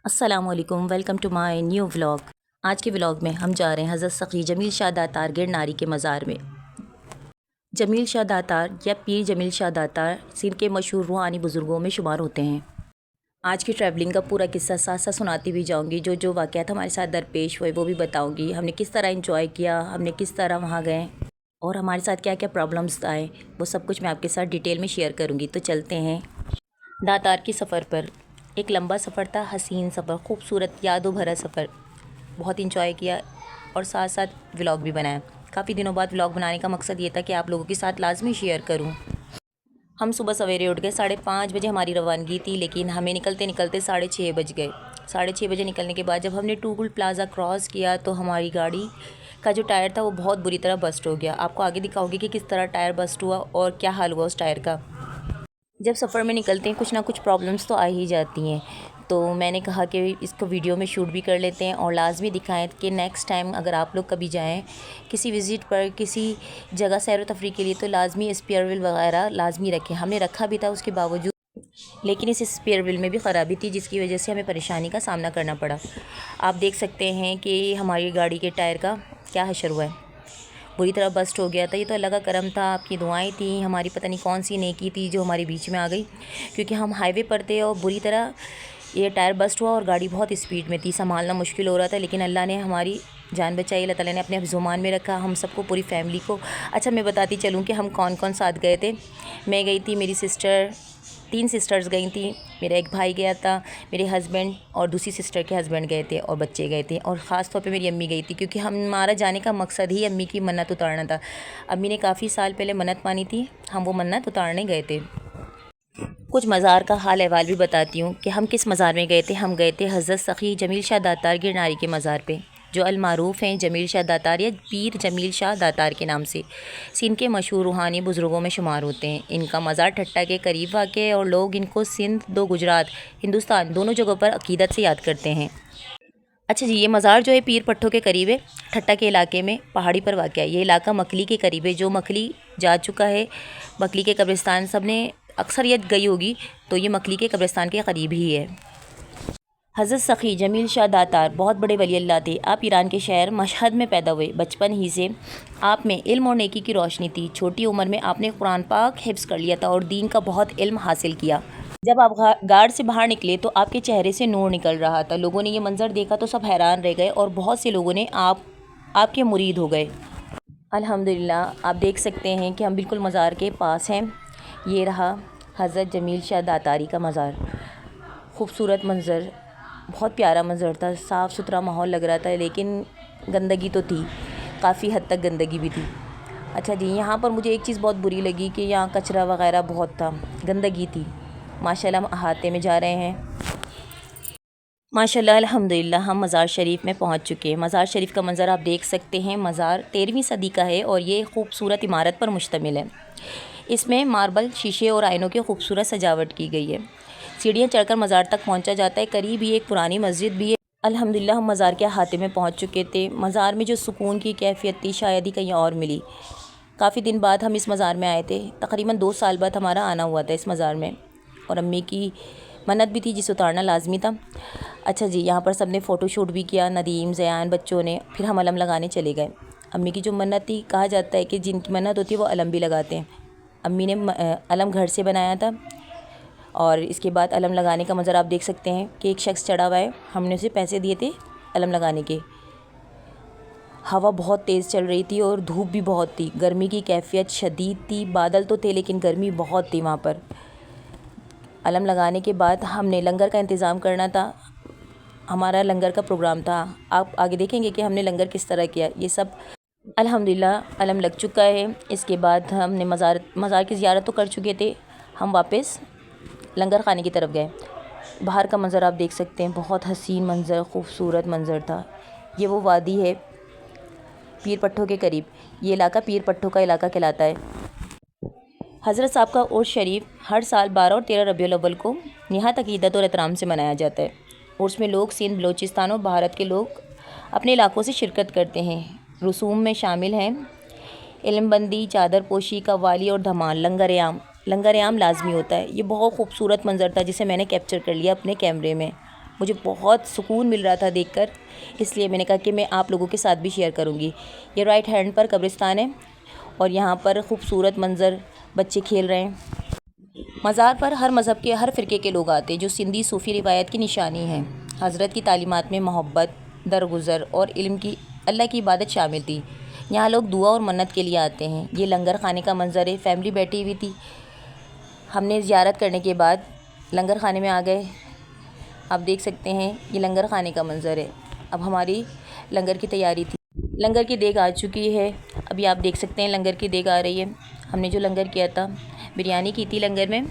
अस्सलामुअलैकुम, welcome to my new vlog. आज के व्लॉग में हम जा रहे हैं हज़रत सखी जमील शाह दातार गिरनारी के मज़ार में। जमील शाह दातार या पीर जमील शाह दातार सिंध के मशहूर रूहानी बुज़ुर्गों में शुमार होते हैं। आज की ट्रैवलिंग का पूरा किस्सा साथ साथ सुनाती भी जाऊंगी। जो जो वाक़यात हमारे साथ दरपेश हुए वो भी बताऊंगी। हमने किस तरह इंजॉय किया, हमने किस तरह वहाँ गए और हमारे साथ क्या क्या प्रॉब्लम्स आए, वो सब कुछ मैं आपके साथ डिटेल में शेयर करूँगी। तो चलते हैं दातार के सफ़र पर। एक लंबा सफ़र था, हसीन सफ़र, खूबसूरत यादों भरा सफ़र। बहुत इंजॉय किया और साथ साथ व्लॉग भी बनाया। काफ़ी दिनों बाद व्लॉग बनाने का मकसद ये था कि आप लोगों के साथ लाजमी शेयर करूं। हम सुबह सवेरे उठ गए, 5:30 बजे हमारी रवानगी थी, लेकिन हमें निकलते निकलते 6:30 बज गए। 6:30 बजे निकलने के बाद जब हमने टूगुल प्लाज़ा क्रॉस किया तो हमारी गाड़ी का जो टायर था वो बहुत बुरी तरह बस्ट हो गया। आपको आगे दिखाऊंगी कि किस तरह टायर बस्ट हुआ और क्या हाल हुआ उस टायर का। जब सफ़र में निकलते हैं कुछ ना कुछ प्रॉब्लम्स तो आ ही जाती हैं, तो मैंने कहा कि इसको वीडियो में शूट भी कर लेते हैं और लाजमी दिखाएं कि नेक्स्ट टाइम अगर आप लोग कभी जाएं किसी विज़िट पर, किसी जगह सैर व तफरीह के लिए, तो लाजमी स्पेयर व्हील वगैरह लाजमी रखें। हमने रखा भी था उसके बावजूद, लेकिन इस स्पेयर व्हील में भी ख़राबी थी जिसकी वजह से हमें परेशानी का सामना करना पड़ा। आप देख सकते हैं कि हमारी गाड़ी के टायर का क्या हशर हुआ है, बुरी तरह बस्ट हो गया था। ये तो अल्लाह का करम था, आपकी दुआएं थी, हमारी पता नहीं कौन सी नेकी थी जो हमारे बीच में आ गई, क्योंकि हम हाईवे पर थे और बुरी तरह ये टायर बस्ट हुआ और गाड़ी बहुत स्पीड में थी, संभालना मुश्किल हो रहा था। लेकिन अल्लाह ने हमारी जान बचाई, अल्लाह ताला ने अपने ज़ुमान में रखा हम सबको, पूरी फैमिली को। अच्छा, मैं बताती चलूँ कि हम कौन कौन साथ गए थे। मैं गई थी, मेरी सिस्टर, 3 सिस्टर्स गई थी, मेरा एक भाई गया था, मेरे हस्बैंड और दूसरी सिस्टर के हस्बैंड गए थे और बच्चे गए थे, और ख़ास तौर पे मेरी अम्मी गई थी, क्योंकि हमारा जाने का मकसद ही अम्मी की मन्नत उतारना था। अम्मी ने काफ़ी साल पहले मन्नत मानी थी, हम वो मन्नत उतारने गए थे। कुछ मज़ार का हाल अहवाल भी बताती हूँ कि हम किस मज़ार में गए थे। हम गए थे हज़रत सखी जमील शाह दातार गिरनारी के मज़ार पे, जो अलमारूफ़ हैं जमील शाह दातार या पीर जमील शाह दातार के नाम से सिंध के मशहूर रूहानी बुज़ुर्गों में शुमार होते हैं। इनका मज़ार ठट्टा के करीब वाक़ है और लोग इनको सिंध, दो गुजरात, हिंदुस्तान दोनों जगहों पर अक़ीदत से याद करते हैं। अच्छा जी, ये मज़ार जो है पीर पट्टों के करीब है, ठट्टा के इलाके में पहाड़ी पर वाक़ है। ये इलाका मकली के करीब है। जो मकली जा चुका है, मकली के कब्रिस्तान सब ने अक्सरियत गई होगी, तो ये मकली के कब्रिस्तान के करीब ही है। हज़रत सखी जमील शाह दातार बहुत बड़े वली अल्लाह थे। आप ईरान के शहर मशहद में पैदा हुए। बचपन ही से आप में इल्म और नेकी की रोशनी थी। छोटी उम्र में आपने कुरान पाक हिफ्ज़ कर लिया था और दीन का बहुत इल्म हासिल किया। जब आप गार्ड से बाहर निकले तो आपके चेहरे से नूर निकल रहा था। लोगों ने ये मंज़र देखा तो सब हैरान रह गए और बहुत से लोगों ने आपके मुरीद हो गए। अल्हम्दुलिल्लाह, आप देख सकते हैं कि हम बिल्कुल मज़ार के पास हैं। ये रहा हज़रत जमील शाह दातारी का मज़ार। खूबसूरत मंज़र, बहुत प्यारा मंज़र था, साफ़ सुथरा माहौल लग रहा था, लेकिन गंदगी तो थी, काफ़ी हद तक गंदगी भी थी। अच्छा जी, यहाँ पर मुझे एक चीज़ बहुत बुरी लगी कि यहाँ कचरा वगैरह बहुत था, गंदगी थी। माशाल्लाह हम अहाते में जा रहे हैं। माशाल्लाह अल्हम्दुलिल्लाह हम मज़ार शरीफ में पहुँच चुके हैं। मज़ार शरीफ का मंज़र आप देख सकते हैं। मज़ार 13वीं सदी का है और ये खूबसूरत इमारत पर मुश्तमिल है। इसमें मार्बल, शीशे और आइनों की खूबसूरत सजावट की गई है। सीढ़ियाँ चढ़कर मज़ार तक पहुँचा जाता है। करीब ही एक पुरानी मस्जिद भी है। अल्हम्दुलिल्लाह हम मज़ार के अहाते में पहुँच चुके थे। मज़ार में जो सुकून की कैफ़ियत थी शायद ही कहीं और मिली। काफ़ी दिन बाद हम इस मज़ार में आए थे, तकरीबन 2 साल बाद हमारा आना हुआ था इस मज़ार में, और अम्मी की मन्नत भी थी जिसे उतारना लाजमी था। अच्छा जी, यहाँ पर सब ने फ़ोटो शूट भी किया, नदीम, ज़यान, बच्चों ने। फिर हम अलम लगाने चले गए। अम्मी की जो मन्नत थी, कहा जाता है कि जिनकी मन्नत होती है वो अलम भी लगाते हैं। अम्मी ने अलम घर से बनाया था और इसके बाद अलम लगाने का मंज़र आप देख सकते हैं कि एक शख्स चढ़ा हुआ है, हमने उसे पैसे दिए थे अलम लगाने के। हवा बहुत तेज़ चल रही थी और धूप भी बहुत थी, गर्मी की कैफ़ियत शदीद थी। बादल तो थे लेकिन गर्मी बहुत थी वहाँ पर। अलम लगाने के बाद हमने लंगर का इंतज़ाम करना था, हमारा लंगर का प्रोग्राम था। आप आगे देखेंगे कि हमने लंगर किस तरह किया। ये सब अल्हम्दुलिल्लाह अलम लग चुका है। इसके बाद हमने मज़ार की ज़ियारत तो कर चुके थे, हम वापस लंगर खाने की तरफ गए। बाहर का मंज़र आप देख सकते हैं, बहुत हसीन मंज़र, खूबसूरत मंज़र था। ये वो वादी है पीर पट्टों के करीब। ये इलाका पीर पट्टों का इलाका कहलाता है। हज़रत साहब का उर्स शरीफ हर साल 12 और 13 रबीउल अव्वल को निहायत अक़ीदत और एहतराम से मनाया जाता है। उर्स में लोग सिंध, बलूचिस्तान और भारत के लोग अपने इलाकों से शिरकत करते हैं। रसूम में शामिल हैं इल्मबंदी, चादर पोशी, कव्वाली और धमाल। लंगर आम लाजमी होता है। ये बहुत खूबसूरत मंज़र था जिसे मैंने कैप्चर कर लिया अपने कैमरे में। मुझे बहुत सुकून मिल रहा था देखकर, इसलिए मैंने कहा कि मैं आप लोगों के साथ भी शेयर करूँगी। ये राइट हैंड पर कब्रिस्तान है और यहाँ पर खूबसूरत मंज़र, बच्चे खेल रहे हैं। मज़ार पर हर मज़हब के, हर फ़िरके के लोग आते हैं, जो सिंधी सूफ़ी रिवायत की निशानी है। हज़रत की तालीमात में मोहब्बत, दरगुज़र और इल्म की, अल्लाह की इबादत शामिल थी। यहाँ लोग दुआ और मन्नत के लिए आते हैं। ये लंगर खाने का मंज़र है। फैमिली बैठी हुई थी। हमने ज़ियारत करने के बाद लंगर खाने में आ गए। आप देख सकते हैं ये लंगर खाने का मंज़र है। अब हमारी लंगर की तैयारी थी। लंगर की देग आ चुकी है। अभी आप देख सकते हैं लंगर की देग आ रही है। हमने जो लंगर किया था, बिरयानी की थी लंगर में,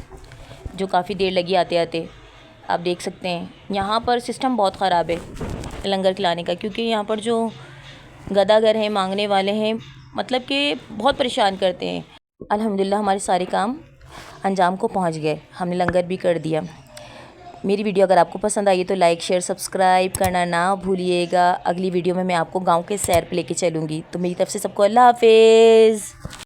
जो काफ़ी देर लगी आते आते। आप देख सकते हैं यहाँ पर सिस्टम बहुत ख़राब है लंगर खिलाने का, क्योंकि यहाँ पर जो गदागर हैं, मांगने वाले हैं, मतलब कि बहुत परेशान करते हैं। अल्हम्दुलिल्लाह हमारे सारे काम अंजाम को पहुँच गए। हमने लंगर भी कर दिया। मेरी वीडियो अगर आपको पसंद आई तो लाइक शेयर सब्सक्राइब करना ना भूलिएगा। अगली वीडियो में मैं आपको गांव के सैर पे लेके चलूँगी। तो मेरी तरफ से सबको अल्लाह हाफिज़।